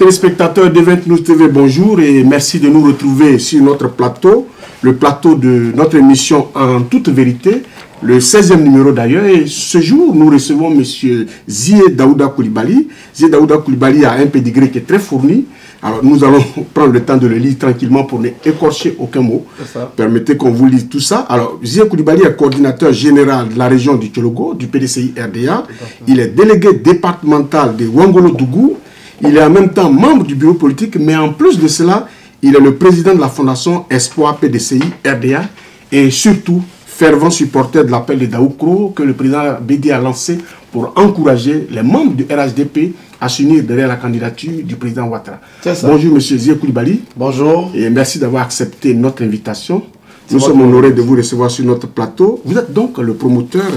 Téléspectateurs de 29 TV, bonjour et merci de nous retrouver sur notre plateau, le plateau de notre émission En toute vérité, le 16e numéro d'ailleurs. Et ce jour, nous recevons M. Zié Daouda Coulibaly. Zié Daouda Coulibaly a un pédigré qui est très fourni. Alors nous allons prendre le temps de le lire tranquillement pour n'écorcher aucun mot. Permettez qu'on vous lise tout ça. Alors Zié Coulibaly est coordinateur général de la région du Tchologo, du PDCI RDA. Il est délégué départemental de Ouangolo-Dougou. Il est en même temps membre du bureau politique, mais en plus de cela, il est le président de la fondation Espoir PDCI RDA et surtout fervent supporter de l'appel de Daoukro que le président Bédi a lancé pour encourager les membres du RHDP à s'unir derrière la candidature du président Ouattara. Bonjour M. Zié Coulibaly. Bonjour. Et merci d'avoir accepté notre invitation. Nous sommes honorés de vous recevoir sur notre plateau. Vous êtes donc le promoteur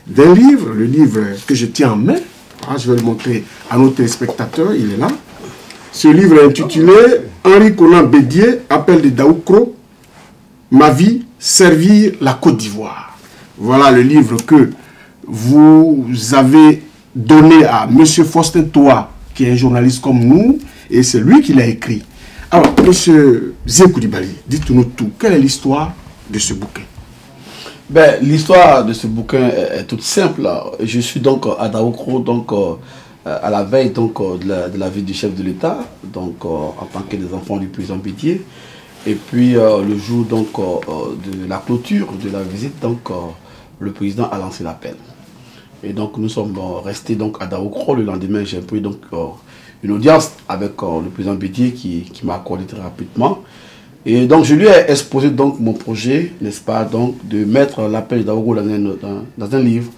d'un livre, le livre que je tiens en main. Je vais le montrer à nos téléspectateurs, il est là. Ce livre est intitulé Henri Konan Bédié, appel de Daoukro, ma vie, servir la Côte d'Ivoire. Voilà le livre que vous avez donné à M. Faustin Toa, qui est un journaliste comme nous, et c'est lui qui l'a écrit. Alors, M. Zié Coulibaly, dites-nous tout. Quelle est l'histoire de ce bouquin? Ben, l'histoire de ce bouquin est toute simple. Je suis donc à Daoukro, donc à la veille donc, de la vie du chef de l'État, donc en tant que des enfants du président Bédié. Et puis le jour donc de la clôture de la visite, donc le président a lancé l'appel. Et donc nous sommes restés donc à Daoukro. Le lendemain, j'ai pris donc une audience avec le président Bédié qui m'a accordé très rapidement. Et donc je lui ai exposé donc mon projet, n'est-ce pas, donc de mettre l'appel de Daoukro dans un livre.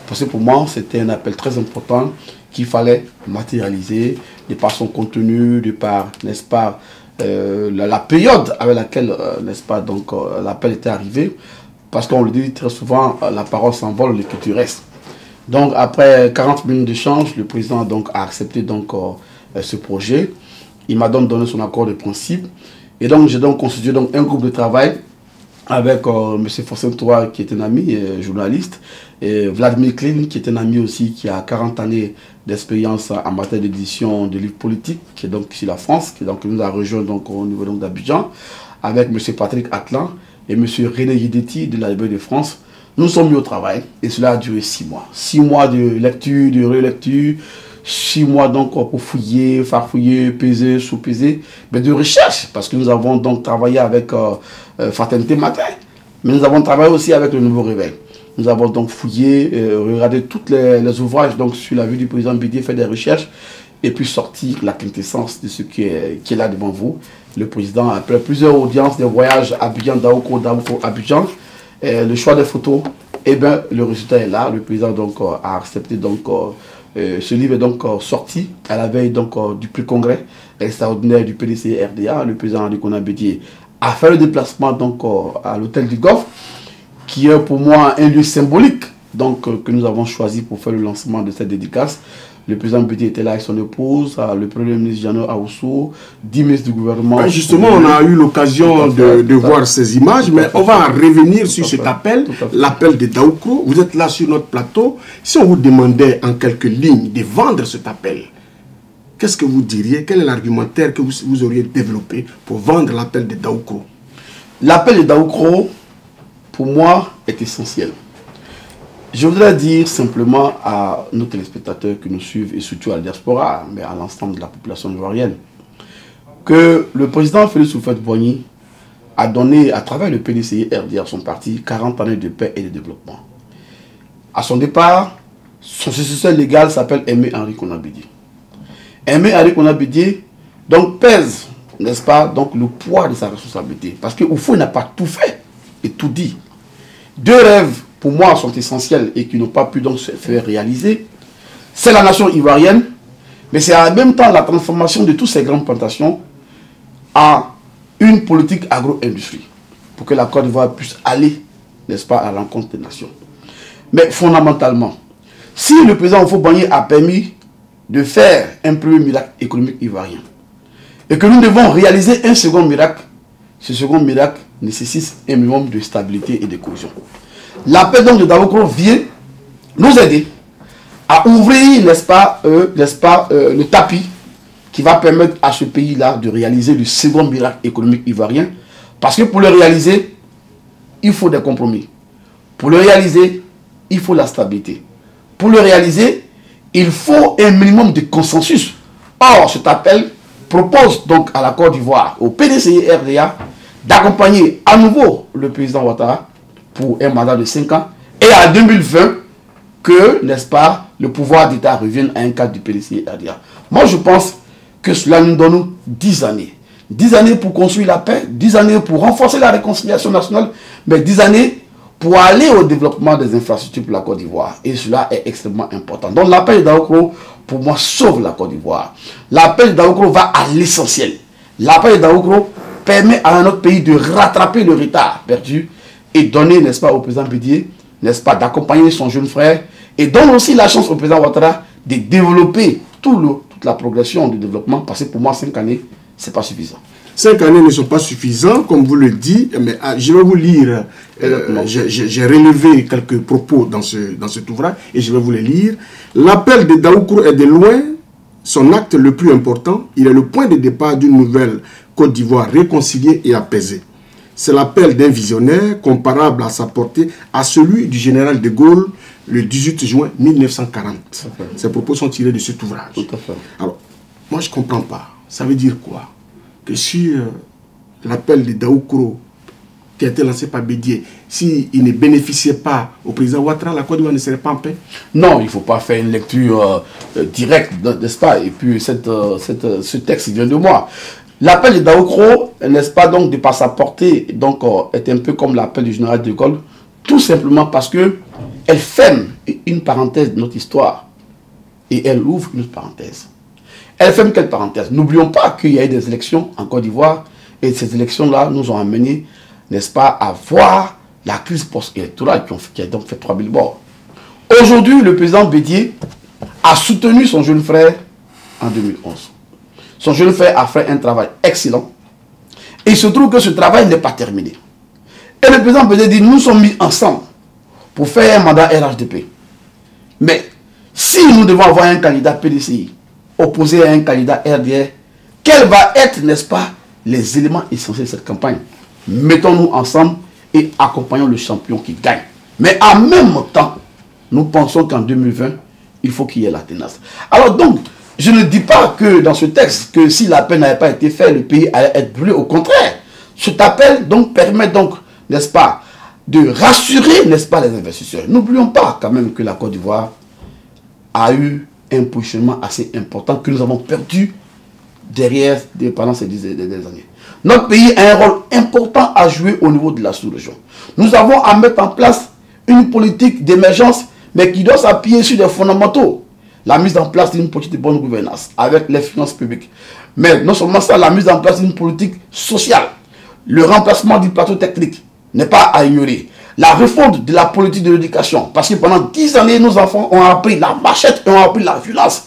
Parce que pour moi, c'était un appel très important qu'il fallait matérialiser de par son contenu, de par, n'est-ce pas, la période avec laquelle, n'est-ce pas, donc l'appel était arrivé. Parce qu'on le dit très souvent, la parole s'envole, l'écriture reste. Donc après 40 minutes d'échange, le président donc, a accepté donc, ce projet. Il m'a donc donné son accord de principe. Et donc, j'ai donc constitué donc, un groupe de travail avec M. Faustin Toa, qui est un ami journaliste, et Vladimir Klein, qui est un ami aussi, qui a 40 années d'expérience en matière d'édition de livres politiques, qui est donc ici la France, qui donc, nous a rejoint donc, au niveau d'Abidjan, avec M. Patrick Atlan et M. René Yedeti de la Librairie de France. Nous sommes mis au travail, et cela a duré 6 mois. 6 mois de lecture, de relecture, 6 mois donc pour fouiller, farfouiller, peser, sous-peser, mais de recherche, parce que nous avons donc travaillé avec Fraternité Matin, mais nous avons travaillé aussi avec le Nouveau Réveil. Nous avons donc fouillé, regardé tous les ouvrages donc, sur la vie du président Bédié, fait des recherches, et puis sorti la quintessence de ce qui est là devant vous. Le président, après plusieurs audiences, des voyages à Abidjan, Daoukro, Abidjan, le choix des photos, et bien le résultat est là. Le président donc, a accepté donc, ce livre est donc sorti à la veille donc, du prix congrès extraordinaire du PDCI RDA. Le président Henri Konan Bédié a fait le déplacement donc, à l'hôtel du Golfe, qui est pour moi un lieu symbolique donc, que nous avons choisi pour faire le lancement de cette dédicace. Le président Bédié était là avec son épouse, le premier ministre Jeannot Aoussou, 10 ministres du gouvernement. Ben justement, on a eu l'occasion de voir ces images, mais on va revenir sur cet appel, l'appel de Daoukro. Vous êtes là sur notre plateau. Si on vous demandait en quelques lignes de vendre cet appel, qu'est-ce que vous diriez? Quel est l'argumentaire que vous auriez développé pour vendre l'appel de Daoukro? L'appel de Daoukro, pour moi, est essentiel. Je voudrais dire simplement à nos téléspectateurs qui nous suivent, et surtout à la diaspora, mais à l'ensemble de la population ivoirienne, que le président Félix Houphouët-Boigny a donné, à travers le PDCI RDA, son parti, 40 années de paix et de développement. À son départ, son successeur légal s'appelle Aimé Henri Konan Bédié. Aimé Henri Konan Bédié donc pèse, n'est-ce pas, donc le poids de sa responsabilité. Parce que Oufou n'a pas tout fait et tout dit. 2 rêves, pour moi, sont essentiels et qui n'ont pas pu donc se faire réaliser. C'est la nation ivoirienne, mais c'est en même temps la transformation de toutes ces grandes plantations en une politique agro-industrie pour que la Côte d'Ivoire puisse aller, n'est-ce pas, à la rencontre des nations. Mais fondamentalement, si le président Houphouët-Boigny a permis de faire un premier miracle économique ivoirien et que nous devons réaliser un second miracle, ce second miracle nécessite un minimum de stabilité et de cohésion. L'appel donc de Daoukro vient nous aider à ouvrir, n'est-ce pas, le tapis qui va permettre à ce pays-là de réaliser le second miracle économique ivoirien. Parce que pour le réaliser, il faut des compromis. Pour le réaliser, il faut la stabilité. Pour le réaliser, il faut un minimum de consensus. Or, cet appel propose donc à la Côte d'Ivoire, au PDCI et RDA, d'accompagner à nouveau le président Ouattara pour un mandat de 5 ans et à 2020 que, n'est-ce pas, le pouvoir d'État revienne à un cadre du PDCI et RDA. Moi, je pense que cela nous donne 10 années. 10 années pour construire la paix, 10 années pour renforcer la réconciliation nationale, mais 10 années pour aller au développement des infrastructures pour la Côte d'Ivoire. Et cela est extrêmement important. Donc l'appel d'Aoukro, pour moi, sauve la Côte d'Ivoire. L'appel d'Aoukro va à l'essentiel. L'appel d'Aoukro permet à notre pays de rattraper le retard perdu et donner, n'est-ce pas, au président Bédié, n'est-ce pas, d'accompagner son jeune frère et donne aussi la chance au président Ouattara de développer toute la progression du développement, parce que pour moi, 5 années, ce n'est pas suffisant. 5 années ne sont pas suffisants, comme vous le dites, mais je vais vous lire, j'ai relevé quelques propos dans cet ouvrage, et je vais vous les lire. L'appel de Daoukro est de loin son acte le plus important. Il est le point de départ d'une nouvelle Côte d'Ivoire réconciliée et apaisée. C'est l'appel d'un visionnaire comparable à sa portée à celui du général de Gaulle le 18 juin 1940. Ces propos sont tirés de cet ouvrage. Tout à fait. Alors, moi je ne comprends pas. Ça veut dire quoi? Que si l'appel de Daoukro qui a été lancé par Bédié, s'il ne bénéficiait pas au président Ouattara, la Côte d'Ivoire ne serait pas en paix? Non, il ne faut pas faire une lecture directe, n'est-ce pas? Et puis ce texte vient de moi. L'appel de Daoukro, n'est-ce pas, donc de par sa portée, donc est un peu comme l'appel du général de Gaulle, tout simplement parce que elle ferme une parenthèse de notre histoire et elle ouvre une autre parenthèse. Elle ferme quelle parenthèse? N'oublions pas qu'il y a eu des élections en Côte d'Ivoire et ces élections-là nous ont amené, n'est-ce pas, à voir la crise post-électorale qui a donc fait 3000 morts. Aujourd'hui, le président Bédié a soutenu son jeune frère en 2011. Son jeune frère a fait un travail excellent. Et il se trouve que ce travail n'est pas terminé. Et le président Bédié dit, nous sommes mis ensemble pour faire un mandat RHDP. Mais si nous devons avoir un candidat PDCI opposé à un candidat RDR, quels vont être, n'est-ce pas, les éléments essentiels de cette campagne? Mettons-nous ensemble et accompagnons le champion qui gagne. Mais en même temps, nous pensons qu'en 2020, il faut qu'il y ait la tenace. Alors donc, je ne dis pas que dans ce texte, que si l'appel n'avait pas été fait, le pays allait être brûlé. Au contraire, cet appel donc permet donc, n'est-ce pas, de rassurer, n'est-ce pas, les investisseurs. N'oublions pas quand même que la Côte d'Ivoire a eu un positionnement assez important que nous avons perdu derrière pendant ces dernières années. Notre pays a un rôle important à jouer au niveau de la sous-région. Nous avons à mettre en place une politique d'émergence, mais qui doit s'appuyer sur des fondamentaux. La mise en place d'une politique de bonne gouvernance avec les finances publiques. Mais non seulement ça, la mise en place d'une politique sociale. Le remplacement du plateau technique n'est pas à ignorer. La refonte de la politique de l'éducation. Parce que pendant 10 années, nos enfants ont appris la machette et ont appris la violence.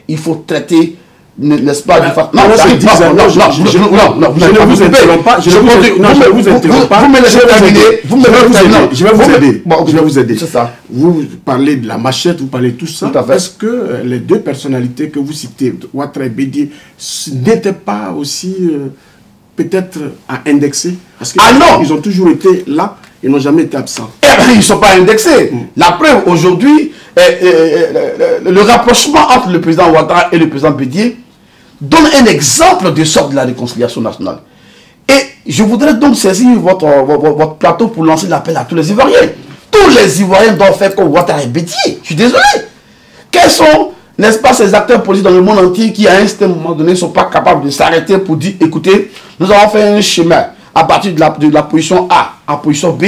Il faut traiter, n'est-ce pas, de façon... Non, je ne vous interromps pas. Je ne vous interromps pas. Vous me laissez terminer. Je vais vous aider. Je vais vous aider. C'est ça. Vous parlez de la machette, vous parlez de tout ça. Est-ce que les deux personnalités que vous citez, Ouattara et Bédié, n'étaient pas aussi peut-être à indexer? Parce que ils ont toujours été là. Ils n'ont jamais été absents. Ils ne sont pas indexés. La preuve, aujourd'hui, le rapprochement entre le président Ouattara et le président Bédié donne un exemple de sorte de la réconciliation nationale. Et je voudrais donc saisir votre plateau pour lancer l'appel à tous les Ivoiriens. Tous les Ivoiriens doivent faire comme Ouattara et Bédié. Je suis désolé. Quels sont, n'est-ce pas, ces acteurs politiques dans le monde entier qui, à un certain moment donné, ne sont pas capables de s'arrêter pour dire, écoutez, nous avons fait un chemin à partir de la position A à position B,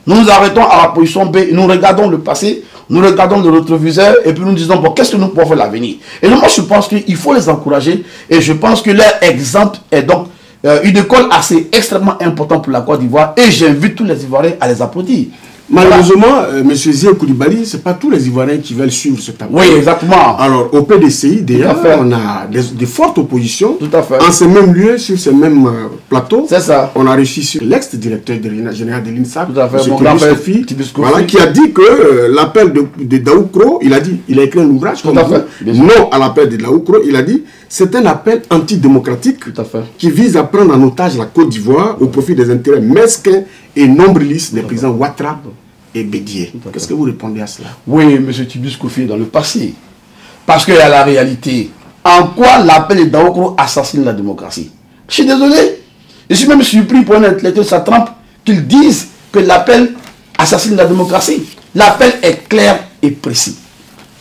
nous nous arrêtons à la position B, nous regardons le passé, nous regardons le rétroviseur et puis nous disons, bon, qu'est-ce que nous pouvons faire l'avenir? Et donc, moi, je pense qu'il faut les encourager et je pense que leur exemple est donc une école assez extrêmement importante pour la Côte d'Ivoire et j'invite tous les Ivoiriens à les applaudir. Malheureusement, M. Zia Koulibaly, ce n'est pas tous les Ivoiriens qui veulent suivre ce tableau. Oui, exactement. Alors, au PDCI, d'ailleurs, on a des fortes oppositions. Tout à fait. En ces mêmes lieux, sur ces mêmes plateaux. C'est ça. On a réussi sur l'ex-directeur général de l'INSA, voilà, qui a dit que l'appel de Daoukro, il a écrit un ouvrage, comme non à l'appel de Daoukro, il a dit, c'est un appel antidémocratique qui vise à prendre en otage la Côte d'Ivoire au profit des intérêts mesquins et nombrilistes des présidents Ouattara et Bédié. Qu'est-ce que vous répondez à cela? Oui, M. Tibius Kofi est dans le passé. Parce qu'il y a la réalité. En quoi l'appel de Daokro assassine la démocratie? Je suis désolé. Je suis même surpris pour un intellectuel de sa trempe qu'ils disent que l'appel assassine la démocratie. L'appel est clair et précis.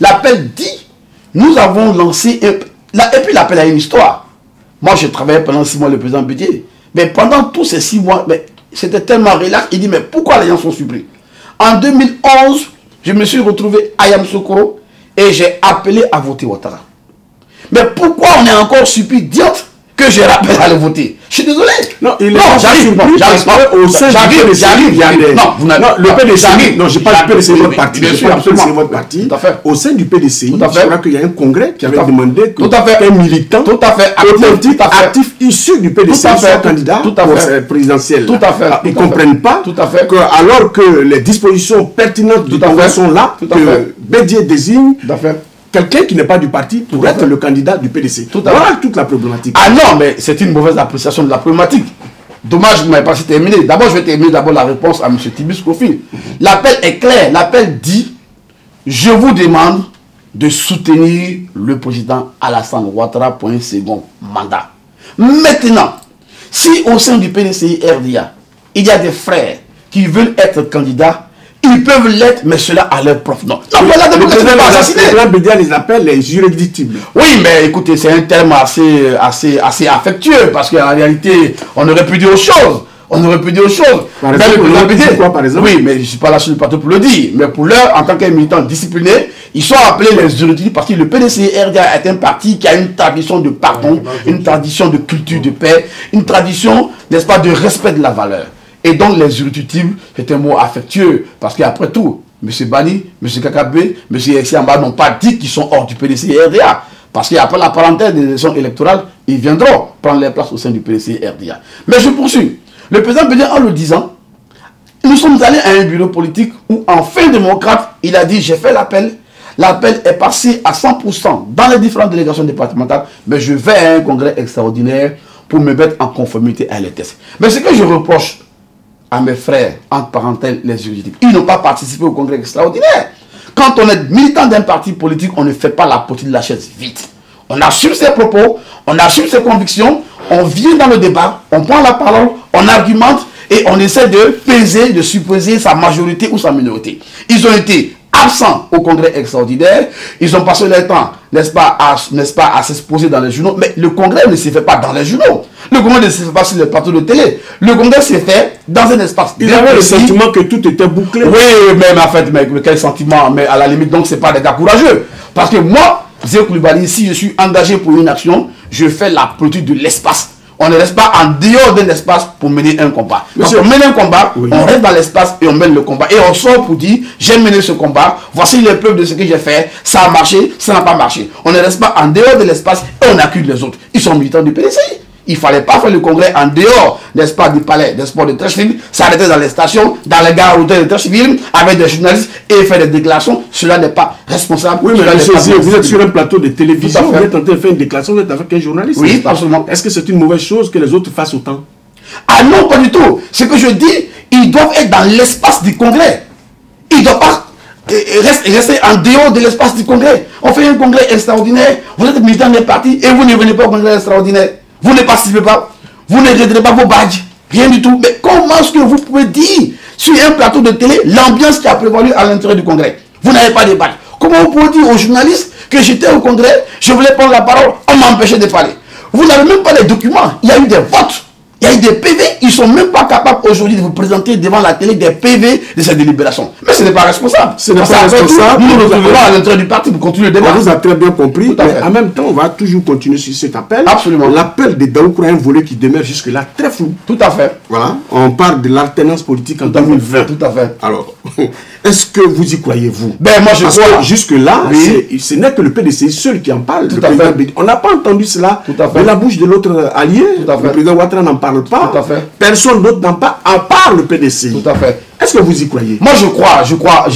L'appel dit, nous avons lancé et puis l'appel a une histoire. Moi, j'ai travaillé pendant 6 mois le président Bédié. Mais pendant tous ces 6 mois, c'était tellement relax. Il dit, mais pourquoi les gens sont surpris? En 2011, je me suis retrouvé à Yamoussoukro et j'ai appelé à voter Ouattara. Mais pourquoi on est encore surpris d'idiote que je rappelle à le voter? Je suis désolé. Non, j'arrive. Au sein du PDC, il y a des... Non, le PDC, non, je parle du PDC, votre parti. Bien sûr, c'est votre parti. Au sein du PDC, je crois qu'il y a un congrès qui avait demandé qu'un militant authentique, actif, issu du PDC, soit candidat au présidentiel. Tout à fait. Ils ne comprennent pas que, alors que les dispositions pertinentes du congrès sont là, que Bédié désigne quelqu'un qui n'est pas du parti pour être le candidat du PDC. Voilà toute la problématique. Ah non, mais c'est une mauvaise appréciation de la problématique. Dommage que vous ne m'avez pas terminé. D'abord, je vais terminer la réponse à M. Tibius Kofi. L'appel est clair. L'appel dit, je vous demande de soutenir le président Alassane Ouattara pour un second mandat. Maintenant, si au sein du PDCI RDA, il y a des frères qui veulent être candidats, ils peuvent l'être, mais cela à leur propre nom. Non, voilà, le président Bédia les appelle les juridictibles. Oui, mais écoutez, c'est un terme assez affectueux, parce qu'en réalité, on aurait pu dire autre chose. On aurait pu dire autre chose. Par exemple, quoi, par exemple? Oui, mais je ne suis pas là sur le plateau pour le dire. Mais pour l'heure, en tant qu'un militant discipliné, ils sont appelés les juridictibles parce que le PDC-RDA est un parti qui a une tradition de pardon, une tradition de culture de paix, une tradition, n'est-ce pas, de respect de la valeur. Et donc les irréductibles, c'est un mot affectueux, parce qu'après tout, M. Bani, M. Kakabé, M. Exiamba n'ont pas dit qu'ils sont hors du PDC et RDA. Parce qu'après la parenthèse des élections électorales, ils viendront prendre les places au sein du PDC et RDA. Mais je poursuis. Le président Bédié, en le disant, nous sommes allés à un bureau politique où, en fin démocrate, il a dit, j'ai fait l'appel. L'appel est passé à 100% dans les différentes délégations départementales, mais je vais à un congrès extraordinaire pour me mettre en conformité à les tests. Mais ce que je reproche à mes frères, entre parenthèses, les juridiques, ils n'ont pas participé au congrès extraordinaire. Quand on est militant d'un parti politique, on ne fait pas la petite de la chaise vite. On assume ses propos, on assume ses convictions, on vient dans le débat, on prend la parole, on argumente et on essaie de peser, de supposer sa majorité ou sa minorité. Ils ont été absents au congrès extraordinaire, ils ont passé leur temps, n'est-ce pas, à s'exposer dans les journaux, mais le congrès ne se fait pas dans les journaux. Le congrès ne se fait pas sur les plateaux de télé. Le congrès s'est fait dans un espace. Ils avaient le sentiment que tout était bouclé. Oui, mais en fait, mais quel sentiment? Mais à la limite, donc, c'est pas des gars courageux. Parce que moi, Zé Koulibaly, si je suis engagé pour une action, je fais la politique de l'espace. On ne reste pas en dehors d'un espace pour mener un combat. Quand on mène un combat, on reste dans l'espace et on mène le combat. Et on sort pour dire, j'ai mené ce combat, voici les preuves de ce que j'ai fait, ça a marché, ça n'a pas marché. On ne reste pas en dehors de l'espace et on accuse les autres. Ils sont militants du PDC. Il ne fallait pas faire le congrès en dehors, n'est-ce pas, du palais des sports de Treichville, s'arrêter dans les stations, dans les gares routières de Treichville, avec des journalistes et faire des déclarations. Cela n'est pas responsable. Oui, mais monsieur, vous êtes sur un plateau de télévision, vous êtes en train de faire une déclaration, vous êtes avec un journaliste. Oui, absolument. Est-ce que c'est une mauvaise chose que les autres fassent autant? Ah non, pas du tout. Ce que je dis, ils doivent être dans l'espace du congrès. Ils ne doivent pas rester en dehors de l'espace du congrès. On fait un congrès extraordinaire, vous êtes militant des partis et vous ne venez pas au congrès extraordinaire. Vous ne participez pas, vous ne retirez pas vos badges, rien du tout. Mais comment est-ce que vous pouvez dire sur un plateau de télé l'ambiance qui a prévalu à l'intérieur du congrès? Vous n'avez pas de badges. Comment vous pouvez dire aux journalistes que j'étais au congrès, je voulais prendre la parole, on m'a empêché de parler? Vous n'avez même pas les documents, il y a eu des votes. Il y a eu des PV, ils ne sont même pas capables aujourd'hui de vous présenter devant la télé des PV de cette délibération. Mais ce n'est pas responsable. Ce n'est pas responsable. Nous nous retrouvons à l'intérieur du parti pour continuer le débat. On vous a très bien compris. Mais en même temps, on va toujours continuer sur cet appel. Absolument. L'appel de Daoukoura a un volet qui demeure jusque-là très flou. Tout à fait. Voilà. On parle de l'alternance politique en 2020. Tout à fait. Alors, est-ce que vous y croyez, vous? Ben, moi, je crois. Jusque-là, ce n'est que le PDC seul qui en parle. Tout à fait. On n'a pas entendu cela de la bouche de l'autre allié. Tout à fait. Le président Ouattara n'en parle pas. Tout à fait. Personne d'autre n'en parle, à part le PDC. Tout à fait. Est-ce que vous y croyez? Moi, je crois.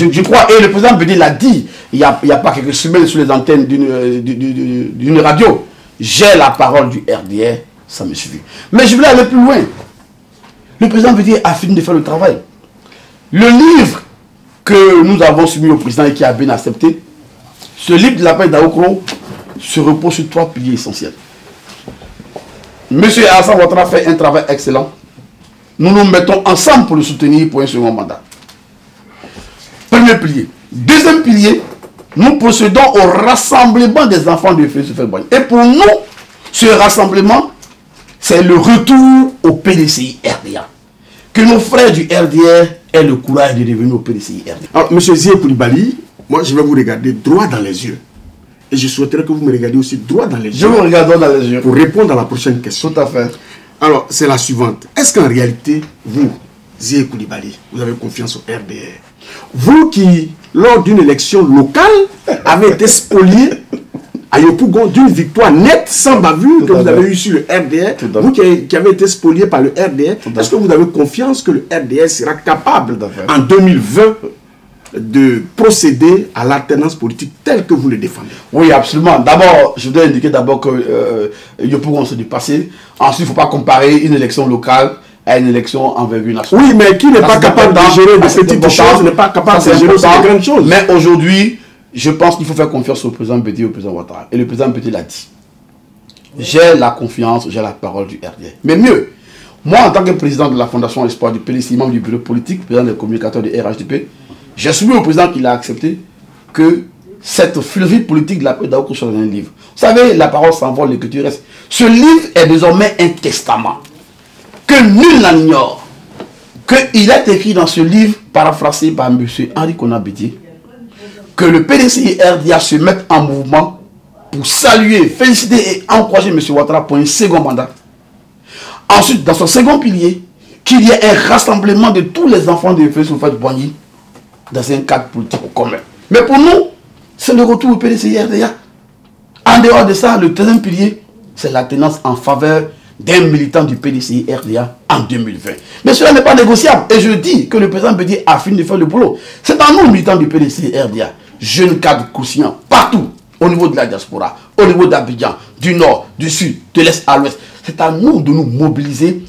Et le président Bédié l'a dit, il n'y a pas quelques semaines sur les antennes d'une radio. j'ai la parole du RDR, ça me suffit. Mais je voulais aller plus loin. Le président Bédié a fini de faire le travail. Le livre que nous avons soumis au président et qui a bien accepté, ce livre de l'appel d'Aoukro se repose sur 3 piliers essentiels. Monsieur Alassane Ouattara fait un travail excellent. Nous nous mettons ensemble pour le soutenir pour un second mandat. Premier pilier. Deuxième pilier, nous procédons au rassemblement des enfants de Félix Houphouët-Boigny. Et pour nous, ce rassemblement, c'est le retour au PDCI RDA. Que nos frères du RDR aient le courage de revenir au PDCI RDA. Alors, M. Zié Koulibaly, moi je vais vous regarder droit dans les yeux. Et je souhaiterais que vous me regardiez aussi droit dans les yeux. Je vous regarde droit dans les yeux. Pour répondre à la prochaine question. Tout à fait. Alors, c'est la suivante. Est-ce qu'en réalité, vous, Zié Koulibaly, vous avez confiance au RDR? Vous qui, lors d'une élection locale, avez été spolié à Yopougon d'une victoire nette, sans bavure, que vous avez eue sur le RDR, vous qui avez été spolié par le RDR, est-ce que vous avez confiance que le RDR sera capable, en 2020, de procéder à l'alternance politique telle que vous le défendez? Oui, absolument. D'abord, je dois indiquer d'abord que Yopougon c'est du passé. Ensuite, il ne faut pas comparer une élection locale à une élection envergure nationale. Oui, mais qui n'est pas capable de gérer de petites choses, n'est pas capable de gérer de grandes choses. Mais aujourd'hui, je pense qu'il faut faire confiance au président Bédié et au président Ouattara. Et le président Bédié l'a dit. J'ai la confiance, j'ai la parole du RDR. Mais mieux, moi en tant que président de la Fondation Espoir du PDCI, membre du bureau politique, président des communicateurs du RHDP, j'ai soumis au président qu'il a accepté que cette philosophie politique de la paix d'Aoukro soit dans un livre. Vous savez, la parole s'envole, l'écriture reste. Ce livre est désormais un testament que nul n'en ignore. Qu'il est écrit dans ce livre, paraphrasé par M. Henri Konan Bédié, que le PDCI RDA se mette en mouvement pour saluer, féliciter et encourager M. Ouattara pour un second mandat. Ensuite, dans son second pilier, qu'il y ait un rassemblement de tous les enfants de Félix Houphouët-Boigny dans un cadre politique commun. Mais pour nous, c'est le retour au PDCI RDA. En dehors de ça, le troisième pilier, c'est la tenance en faveur d'un militant du PDCI RDA en 2020. Mais cela n'est pas négociable. Et je dis que le président Bédié a fini de faire le boulot. C'est à nous, militants du PDCI RDA, jeunes cadres conscients, partout, au niveau de la diaspora, au niveau d'Abidjan, du nord, du sud, de l'est à l'ouest. C'est à nous de nous mobiliser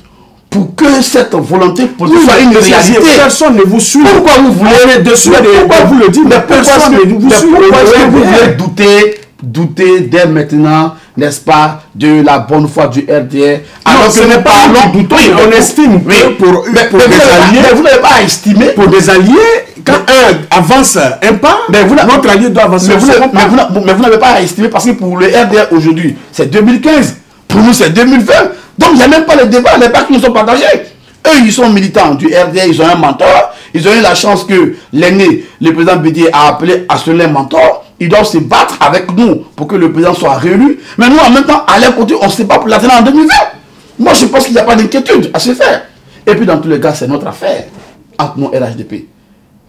pour que cette volonté politique soit une réalité. Personne ne vous suit. Pourquoi vous voulez pourquoi vous le dites? Mais personne ne vous suit. Pourquoi est-ce que vous voulez douter dès maintenant, n'est-ce pas, de la bonne foi du RDR? Alors ce n'est pas nous doutons, on estime que pour des alliés, mais vous n'avez pas estimé. Pour des alliés, quand un avance un pas, notre allié doit avancer mais vous n'avez pas estimé parce que pour le RDR aujourd'hui, c'est 2015. Pour nous, c'est 2020. Donc, il n'y a même pas les débats, les partis nous sont partagés. Eux, ils sont militants du RDR, ils ont un mentor. Ils ont eu la chance que l'aîné, le président Bédié, a appelé à ce mentor. Ils doivent se battre avec nous pour que le président soit réélu. Mais nous, en même temps, à leur côté, on ne sait pas pour l'atteindre en 2020. Moi, je pense qu'il n'y a pas d'inquiétude à se faire. Et puis, dans tous les cas, c'est notre affaire entre nous et l'HDP.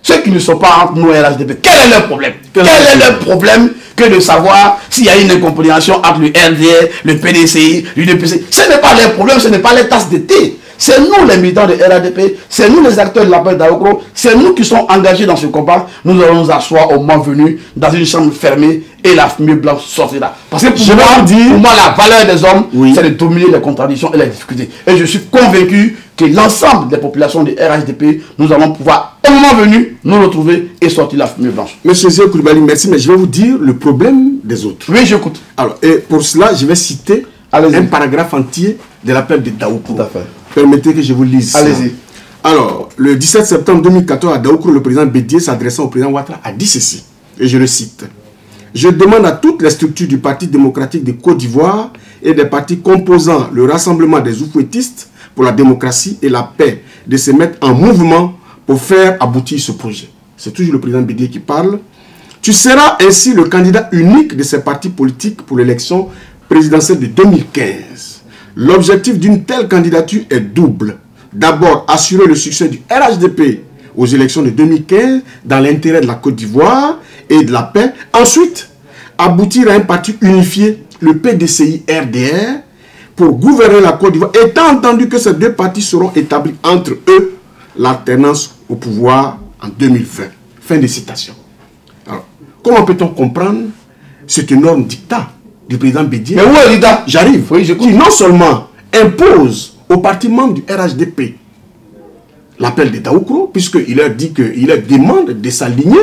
Ceux qui ne sont pas entre nous et l'HDP, quel est leur problème? Quel est leur problème que de savoir s'il y a une incompréhension entre le RDR, le PDCI, l'UDPC? Ce n'est pas leur problème, ce n'est pas leur tasse de thé. C'est nous les militants de RADP, c'est nous les acteurs de la paix d'Aoukro, c'est nous qui sommes engagés dans ce combat. Nous allons nous asseoir au moment venu dans une chambre fermée et la fumée blanche sortira. Parce que pour moi, la valeur des hommes, c'est de dominer les contradictions et les difficultés. Et je suis convaincu que l'ensemble des populations de RHDP, nous allons pouvoir, au moment venu, nous retrouver et sortir la fumée blanche. Monsieur Zié Koulibaly, merci, mais je vais vous dire le problème des autres. Oui, j'écoute. Alors, et pour cela, je vais citer un paragraphe entier de l'appel de Daoukro. Tout à fait. Permettez que je vous lise. Allez-y. Alors, le 17 septembre 2014, à Daoukro, le président Bédié, s'adressant au président Ouattara, a dit ceci, et je le cite. « Je demande à toutes les structures du Parti démocratique de Côte d'Ivoire et des partis composant le Rassemblement des Oufouettistes pour la démocratie et la paix de se mettre en mouvement pour faire aboutir ce projet. » C'est toujours le président Bédié qui parle. « Tu seras ainsi le candidat unique de ces partis politiques pour l'élection présidentielle de 2015. L'objectif d'une telle candidature est double. D'abord, assurer le succès du RHDP aux élections de 2015 dans l'intérêt de la Côte d'Ivoire et de la paix. Ensuite, aboutir à un parti unifié, le PDCI RDR, pour gouverner la Côte d'Ivoire, étant entendu que ces deux partis seront établis entre eux l'alternance au pouvoir en 2020. Fin de citation. Alors, comment peut-on comprendre cet énorme dictat du président Bédié. Mais où est l'IDA? J'arrive. Oui, qui non seulement impose aux partis membres du RHDP l'appel de Daoukro, puisqu'il leur dit qu'il leur demande de s'aligner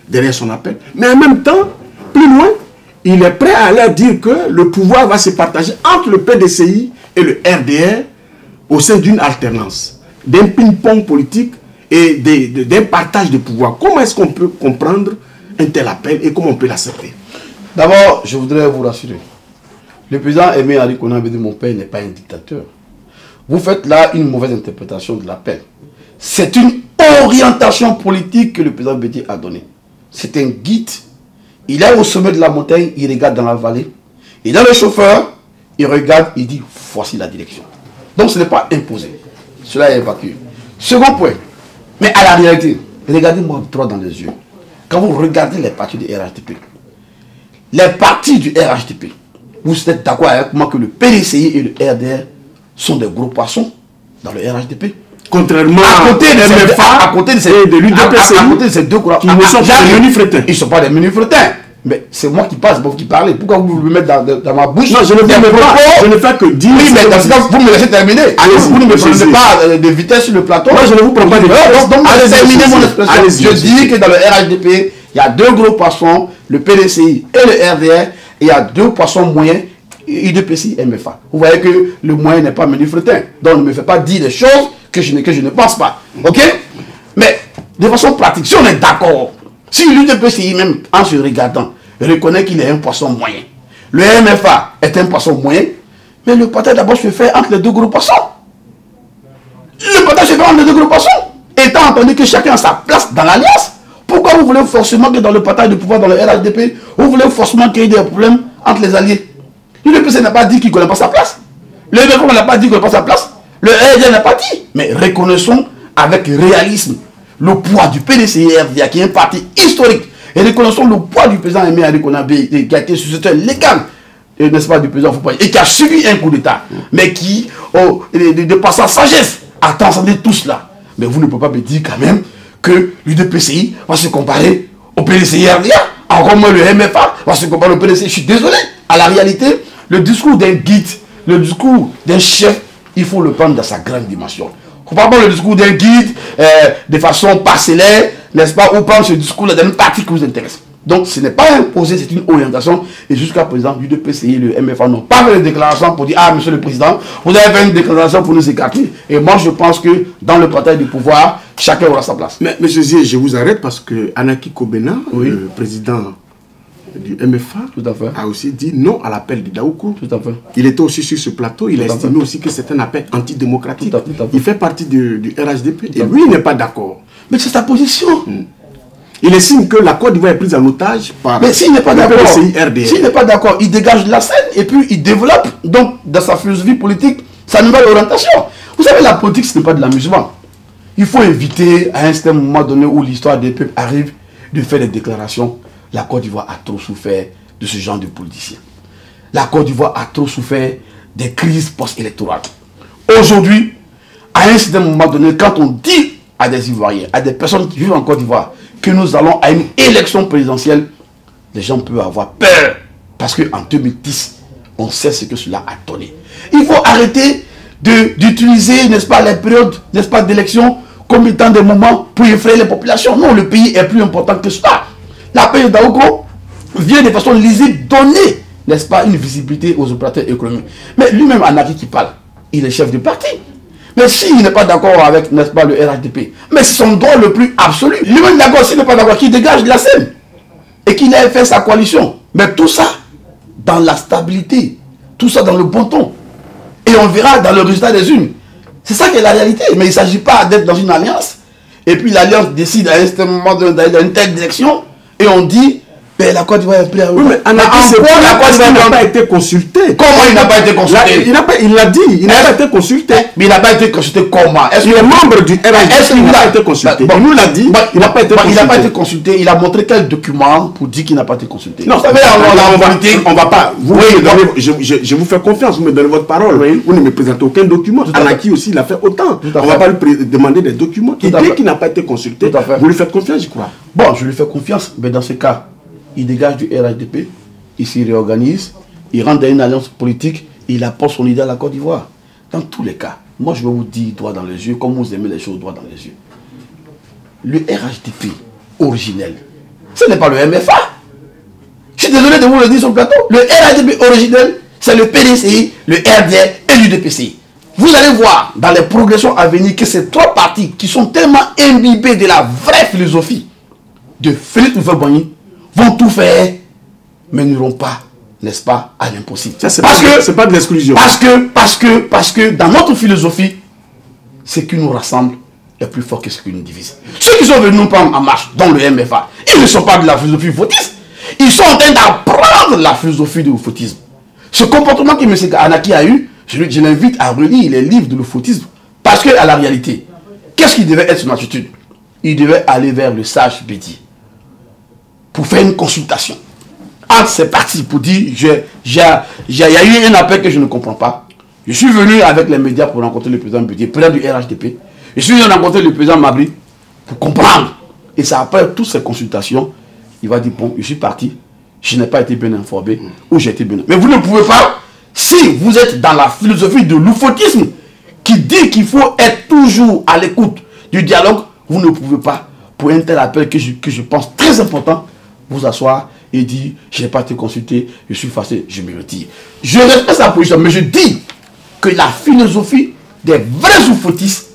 derrière son appel, mais en même temps, plus loin, il est prêt à leur dire que le pouvoir va se partager entre le PDCI et le RDR au sein d'une alternance, d'un ping-pong politique et d'un partage de pouvoir. Comment est-ce qu'on peut comprendre un tel appel et comment on peut l'accepter? D'abord, je voudrais vous rassurer. Le président Aimé Ali Konambe de mon père n'est pas un dictateur. Vous faites là une mauvaise interprétation de l'appel. C'est une orientation politique que le président Bédié a donnée. C'est un guide. Il est au sommet de la montagne, il regarde dans la vallée. Et dans le chauffeur, il regarde, il dit, voici la direction. Donc ce n'est pas imposé. Cela est évacué. Second point. Mais à la réalité, regardez-moi droit dans les yeux. Quand vous regardez les partis du RHDP, les partis du RHDP, vous êtes d'accord avec moi que le PDCI et le RDR sont des gros poissons dans le RHDP? Contrairement à côté de ces deux courants qui ne sont pas des menus-frétins. Ils ne sont pas des menus-frétins. Mais c'est moi qui parle, c'est pas vous qui parlez. Pourquoi vous me mettez dans ma bouche? Non, je ne fais pas que dire. Oui, mais dans ce cas, vous me laissez terminer. Vous ne me prenez pas de vitesse sur le plateau. Moi, je ne vous prends pas de vitesse. Donc, terminez mon expression. Je dis que dans le RHDP, il y a deux gros poissons, le PDCI et le RDR. Et il y a deux poissons moyens, IDPCI et MFA. Vous voyez que le moyen n'est pas menu-frétin. Donc, ne me faites pas dire des choses que je ne pense pas. Ok? Mais, de façon pratique, si on est d'accord, si l'UDPCI même, en se regardant, reconnaît qu'il est un poisson moyen, le MFA est un poisson moyen, mais le partage d'abord se fait entre les deux gros poissons. Le partage se fait entre les deux gros poissons. Étant entendu que chacun a sa place dans l'alliance, pourquoi vous voulez forcément que dans le partage de pouvoir dans le RHDP, vous voulez forcément qu'il y ait des problèmes entre les alliés? L'UDPCI n'a pas dit qu'il ne connaît pas sa place. Le MFA n'a pas dit qu'il ne connaît pas sa place. Le RDR n'a pas dit. Mais reconnaissons avec réalisme le poids du PDCI et RDA qui est un parti historique. Et reconnaissons le poids du président Aimé Ali Konambe qui a été successeur légal, n'est-ce pas, du président Foupaye, et qui a subi un coup d'État, mais qui, de par sa sagesse, a transcendé tout cela. Mais vous ne pouvez pas me dire quand même que l'UDPCI va se comparer au PDCI et RDA, encore moins le MFA va se comparer au PDCI. Je suis désolé. À la réalité, le discours d'un guide, le discours d'un chef, il faut le prendre dans sa grande dimension. Il ne faut pas prendre le discours d'un guide de façon parcellaire, n'est-ce pas, ou prendre ce discours-là d'une partie qui vous intéresse. Donc ce n'est pas imposé, c'est une orientation. Et jusqu'à présent, l'UDPCI et le MFA n'ont pas fait de déclaration pour dire « Ah, monsieur le président, vous avez fait une déclaration pour nous écarter. » Et moi, je pense que dans le partage du pouvoir, chacun aura sa place. Mais monsieur Zier, je vous arrête parce que Anaki Kobena, oui, le président du MFA, tout à fait, a aussi dit non à l'appel de Daoukro. Tout à fait. Il était aussi sur ce plateau, il a estimé aussi que c'est un appel antidémocratique. Tout à fait. Il fait partie du RHDP et lui, il n'est pas d'accord. Mais c'est sa position. Il estime que la Côte d'Ivoire est prise en otage par... Mais s'il n'est pas d'accord, s'il n'est pas d'accord, il dégage de la scène et puis il développe donc dans sa philosophie politique sa nouvelle orientation. Vous savez, la politique, ce n'est pas de l'amusement. Il faut éviter à un certain moment donné où l'histoire des peuples arrive de faire des déclarations. La Côte d'Ivoire a trop souffert de ce genre de politiciens. La Côte d'Ivoire a trop souffert des crises post-électorales. Aujourd'hui, à un certain moment donné, quand on dit à des Ivoiriens, à des personnes qui vivent en Côte d'Ivoire, que nous allons à une élection présidentielle, les gens peuvent avoir peur. Parce qu'en 2010, on sait ce que cela a donné. Il faut arrêter d'utiliser, n'est-ce pas, les périodes, n'est-ce pas, d'élection comme étant des moments pour effrayer les populations. Non, le pays est plus important que cela. La paix d'Aoukro vient de façon lisible donner, n'est-ce pas, une visibilité aux opérateurs économiques. Mais lui-même, Anaki qui parle, il est chef du parti. Mais s'il n'est pas d'accord avec, n'est-ce pas, le RHDP, mais c'est son droit le plus absolu. Lui-même d'accord, s'il n'est pas d'accord, qu'il dégage de la scène. Et qu'il ait fait sa coalition. Mais tout ça, dans la stabilité. Tout ça dans le bon ton. Et on verra dans le résultat des urnes. C'est ça qui est la réalité. Mais il ne s'agit pas d'être dans une alliance. Et puis l'alliance décide à un certain moment d'aller dans une telle direction. Et on dit, ben, la Côte d'Ivoire est prête à... Oui, mais la Côte d'Ivoire n'a pas été consulté. Comment il n'a pas été consulté? Il l'a dit, il n'a pas été consulté. Mais il n'a pas été consulté comment? Il est membre du RHDP, il n'a pas été consulté. Il nous l'a dit, il n'a pas été consulté. Il n'a pas été consulté, il a montré quel document pour dire qu'il n'a pas été consulté. Non, on va pas... Je vous fais confiance, vous me donnez votre parole. Vous ne me présentez aucun document. Anaki aussi, il a fait autant. On ne va pas lui demander des documents. Il dit qu'il n'a pas été consulté. Vous lui faites confiance, je crois. Bon, je lui fais confiance, mais dans ce cas, il dégage du RHDP, il s'y réorganise, il rentre dans une alliance politique, il apporte son idée à la Côte d'Ivoire. Dans tous les cas, moi je vais vous dire droit dans les yeux, comme vous aimez les choses droit dans les yeux. Le RHDP originel, ce n'est pas le MFA. Je suis désolé de vous le dire sur le plateau. Le RHDP originel, c'est le PDCI, le RDR et l'UDPCI. Vous allez voir dans les progressions à venir que ces trois partis qui sont tellement imbibés de la vraie philosophie de Félix Houphouët-Boigny vont tout faire, mais n'iront pas, n'est-ce pas, à l'impossible. Ça, c'est pas de l'exclusion. Parce que dans notre philosophie, ce qui nous rassemble est plus fort que ce qui nous divise. Ceux qui sont venus nous prendre en marche, dans le MFA, ils ne sont pas de la philosophie foutiste. Ils sont en train d'apprendre la philosophie du foutisme. Ce comportement que M. Anaki a eu, je l'invite à relire les livres de l'oufoutisme. Parce que, à la réalité, qu'est-ce qui devait être son attitude? Il devait aller vers le sage Bédi pour faire une consultation entre ces partis pour dire il y a eu un appel que je ne comprends pas. Je suis venu avec les médias pour rencontrer le président Bédi, président du RHDP. Je suis venu rencontrer le président Mabri pour comprendre. Et c'est après toutes ces consultations, il va dire bon, je suis parti, je n'ai pas été bien informé ou j'ai été bien. Mais vous ne pouvez pas. Si vous êtes dans la philosophie de l'oufoutisme qui dit qu'il faut être toujours à l'écoute du dialogue, vous ne pouvez pas, pour un tel appel que je pense très important, vous asseoir et dire je n'ai pas été consulté, je suis fâché, je me retire. Je respecte sa position, mais je dis que la philosophie des vrais oufoutistes,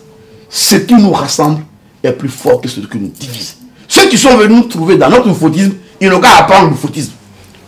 ce qui nous rassemble est plus fort que ce qui nous divise. Ceux qui sont venus nous trouver dans notre oufoutisme, ils n'ont qu'à apprendre l'oufoutisme.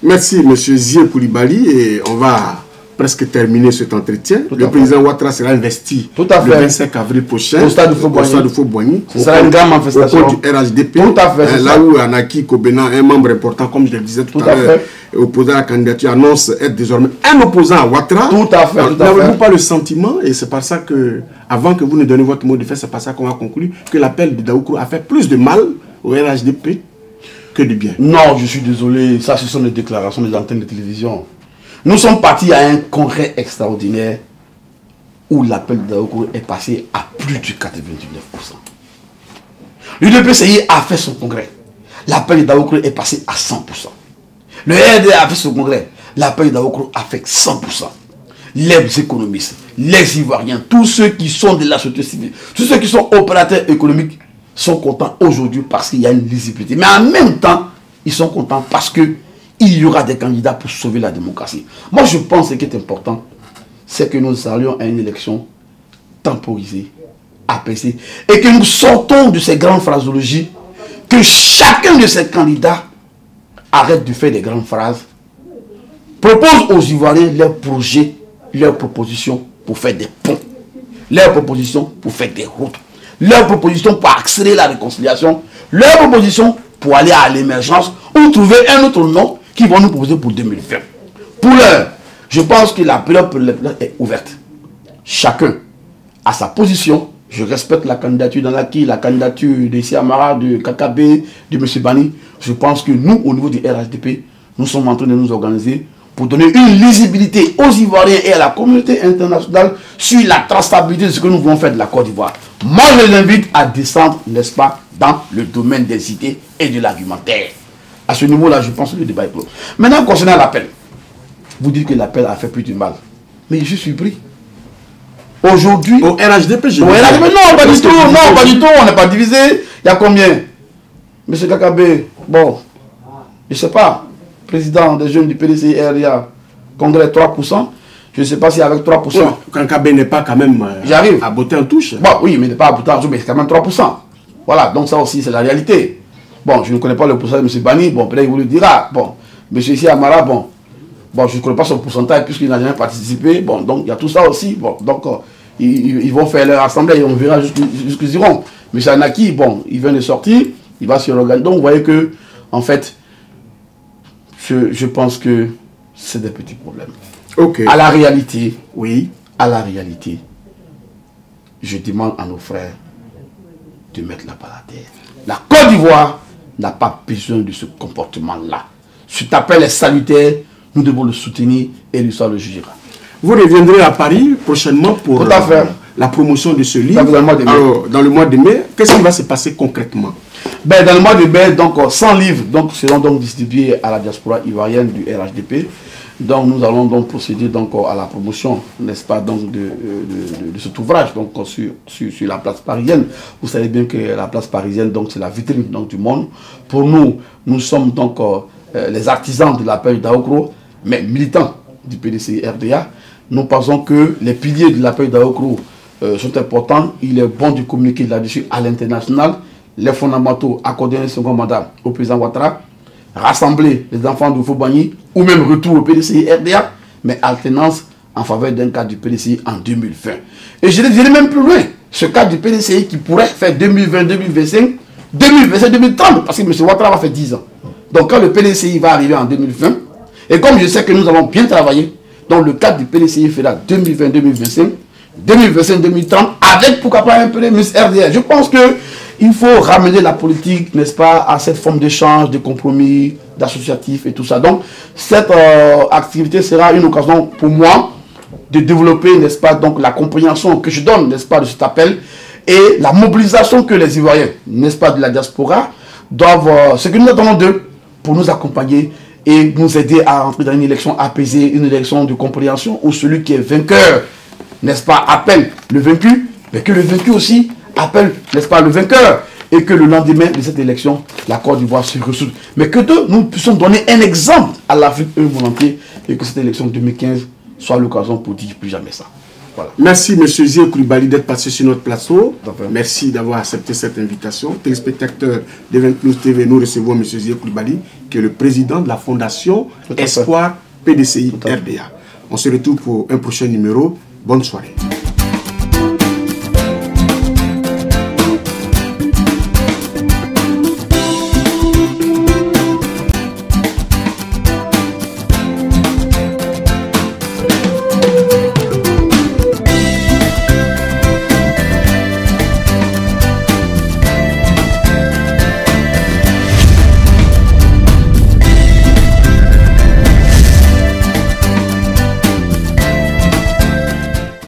Merci M. Zié Koulibaly et on va presque terminer cet entretien. Le président Ouattara sera investi le 25 avril prochain au stade de Faux-Boigny. Ce sera une grande manifestation. Au cours du RHDP. Tout à fait. Là où Anaki Kobena, un membre important, comme je le disais tout à l'heure, opposé à la candidature, annonce être désormais un opposant à Ouattara. Tout à fait. N'avez-vous pas le sentiment, et c'est par ça que, avant que vous ne donniez votre mot de fait, c'est par ça qu'on va conclure, que l'appel de Daoukourou a fait plus de mal au RHDP que de bien? Non, je suis désolé. Ça, ce sont des déclarations des antennes de télévision. Nous sommes partis à un congrès extraordinaire où l'appel de Daoukourou est passé à plus de 99%. L'UDPCI a fait son congrès. L'appel de Daoukourou est passé à 100%. Le RDA a fait son congrès. L'appel de Daoukourou a fait 100%. Les économistes, les Ivoiriens, tous ceux qui sont de la société civile, tous ceux qui sont opérateurs économiques sont contents aujourd'hui parce qu'il y a une lisibilité. Mais en même temps, ils sont contents parce que il y aura des candidats pour sauver la démocratie. Moi, je pense que ce qui est important, c'est que nous allions à une élection temporisée, apaisée, et que nous sortons de ces grandes phraseologies, que chacun de ces candidats arrête de faire des grandes phrases, propose aux Ivoiriens leurs projets, leurs propositions pour faire des ponts, leurs propositions pour faire des routes, leurs propositions pour accélérer la réconciliation, leurs propositions pour aller à l'émergence ou trouver un autre nom qui vont nous proposer pour 2020. Pour l'heure, je pense que la période est ouverte. Chacun a sa position. Je respecte la candidature d'Anaki, la candidature de Siamara, de KKB, de M. Bani. Je pense que nous, au niveau du RHDP, nous sommes en train de nous organiser pour donner une lisibilité aux Ivoiriens et à la communauté internationale sur la traçabilité de ce que nous voulons faire de la Côte d'Ivoire. Moi, je les invite à descendre, n'est-ce pas, dans le domaine des idées et de l'argumentaire. À ce niveau-là, je pense que le débat est clos. Maintenant, concernant l'appel, vous dites que l'appel a fait plus de mal. Mais je suis surpris. Aujourd'hui... Au RHDP, je non, pas du tout. Non, pas du tout. On n'est pas divisé. Il y a combien? Monsieur Kakabé, bon, je ne sais pas. Président des jeunes du PDCI RDA, congrès 3%. Je ne sais pas si avec 3%... Kakabé n'est pas quand même à botter en touche. Bon, oui, mais il n'est pas à botter en touche, mais c'est quand même 3%. Voilà, donc ça aussi, c'est la réalité. Bon, je ne connais pas le pourcentage de M. Bani. Bon, peut-être il vous le dira. Bon, M. Siamara, bon, je ne connais pas son pourcentage puisqu'il n'a jamais participé. Bon, donc il y a tout ça aussi. Bon, donc ils vont faire leur assemblée et on verra jusqu'où ils iront. M. Anaki, bon, il vient de sortir. Il va sur l'organe. Donc vous voyez que, en fait, je pense que c'est des petits problèmes. Ok. À la réalité, oui. À la réalité, je demande à nos frères de mettre la balle à terre. La Côte d'Ivoire n'a pas besoin de ce comportement-là. Cet appel est salutaire, nous devons le soutenir et l'histoire le jugera. Vous reviendrez à Paris prochainement pour la promotion de ce livre. Alors, dans le mois de mai, qu'est-ce qui va se passer concrètement? Ben, dans le mois de mai, donc 100 livres seront donc distribués à la diaspora ivoirienne du RHDP. Donc nous allons donc procéder donc à la promotion, n'est-ce pas, donc de cet ouvrage donc sur la place parisienne. Vous savez bien que la place parisienne donc c'est la vitrine donc du monde. Pour nous, nous sommes donc les artisans de l'appel d'Aokro, mais militants du PDCI RDA. Nous pensons que les piliers de l'appel d'Aokro sont importants. Il est bon de communiquer là-dessus à l'international. Les fondamentaux, accorder un second mandat au président Ouattara, rassembler les enfants de Fobani ou même retour au PDCI RDA, mais alternance en faveur d'un cadre du PDCI en 2020. Et je dirais même plus loin, ce cadre du PDCI qui pourrait faire 2020, 2025, 2025, 2030, parce que M. Ouattara va faire 10 ans. Donc quand le PDCI va arriver en 2020, et comme je sais que nous allons bien travailler, donc le cadre du PDCI fera 2020, 2025, 2025, 2030, avec pourquoi pas un peu de RDA. Je pense que il faut ramener la politique, n'est-ce pas, à cette forme d'échange, de compromis, d'associatif et tout ça. Donc, cette activité sera une occasion pour moi de développer, n'est-ce pas, donc la compréhension que je donne, n'est-ce pas, de cet appel et la mobilisation que les Ivoiriens, n'est-ce pas, de la diaspora doivent, ce que nous attendons d'eux pour nous accompagner et nous aider à entrer dans une élection apaisée, une élection de compréhension où celui qui est vainqueur, n'est-ce pas, appelle le vaincu, mais que le vaincu aussi appelle, n'est-ce pas, le vainqueur, et que le lendemain de cette élection, la Côte d'Ivoire se ressoute. Mais que nous puissions donner un exemple à l'Afrique entière et que cette élection 2015 soit l'occasion pour dire plus jamais ça. Voilà. Merci M. Zia Koulibaly d'être passé sur notre plateau. Merci d'avoir accepté cette invitation. Téléspectateurs de 20 Plus TV, nous recevons M. Zia Koulibaly, qui est le président de la fondation Espoir PDCI RDA. On se retrouve pour un prochain numéro. Bonne soirée.